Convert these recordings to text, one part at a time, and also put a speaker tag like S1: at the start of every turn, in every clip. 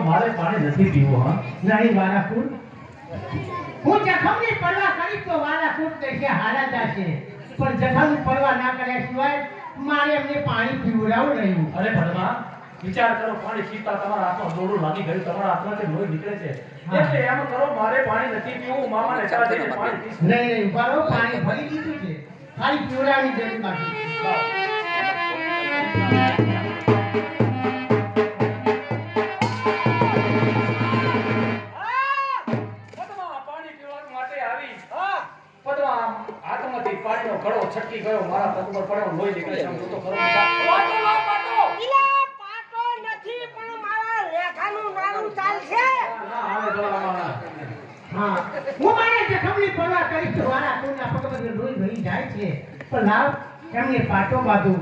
S1: મારે પાણી નથી પીવું. હા
S2: નહીં વારાકુર, હું જખમની પરવા કરીશ તો વારાકુર કહેશે હારા જશે, પણ જખમની પરવા ના કર્યા સિવાય મારે એમને પાણી પીવડાવું નહીં.
S1: અરે ભણવા વિચાર કરો, પાણી પીતા તમારા હાથમાં દોડું લાગી ગયું, તમારા હાથમાંથી લોહી નીકળે છે, એટલે એમ કરો મારે પાણી નથી પીવું, મામાને ચા દઈને પાણી પીશ.
S2: નહીં બરો પાણી ભરી દીધું છે, ખાલી પીવડાવવાની જરૂર બાકી.
S1: પાણીનો ઘડો છટકી ગયો, મારા પગ પર પડ્યો, લોહી નીકળે છે. હું તો ખરો પાટો
S3: ઇલા પાટો નથી, પણ મારા લેખાનું નાનું ચાલશે.
S1: ના આવે ગળામાં.
S2: હા, હું મારે જખમની પરવા કરીશ તો વારાકુરના પગ પર લોહી વહી જાય છે, પણ લાવ એમને પાટો બાંધું.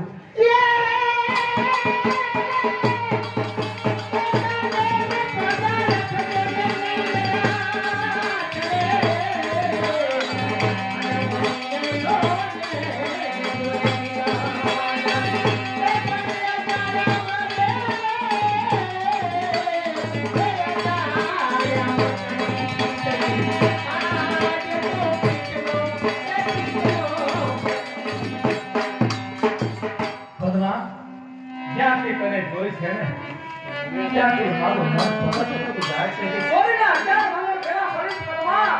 S1: જ્યાંથી તને જોઈ છે ને ત્યાંથી મારું મન ભટકતું જાય છે કે કોઈના જ્યાં મને ભેળા પડીશ કરવા,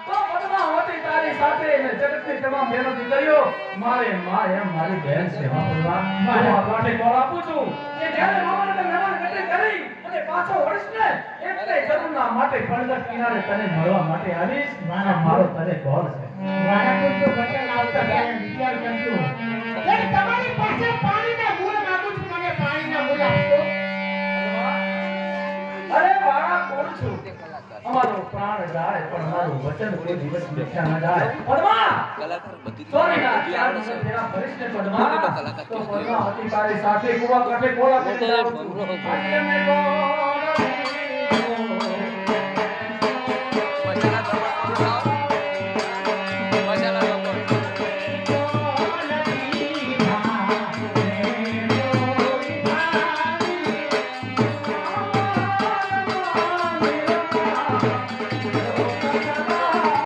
S1: તો બદમાં હોતી તારી સાથે ને જગતની તમામ બહેનો દીકરીઓ મારે માં એમ મારી બહેન છે. હા બદલા હું આ કાંઠે કોલ આપું છું કે જ્યારે મામાને મહેમાન ગતિ કરી અને પાછો વળીશ ને એટલે જરૂરના માટે પડદર કિનારે તને મળવા માટે આવીશ. મારો તને કોલ છે.
S2: વારાકુર તો વચન આવતા ત્યારે વિચાર કરજો કે તમારી પાસે પાણીના મૂળ માંગુ છું, મને પાણીના મૂળ આપો.
S1: અરે વાળા કોણ છું, અમારો પ્રાણ જાય પણ મારું વચન કોઈ દિવસ મિથ્યા ન જાય. પદ્મા સોરી ના ચાર દિવસ તેરા ભરીશને પદ્મા તો પદ્મા હતી તારી સાથે કુવા કાંઠે કોલા કરી જાઉં છું. આજે મેં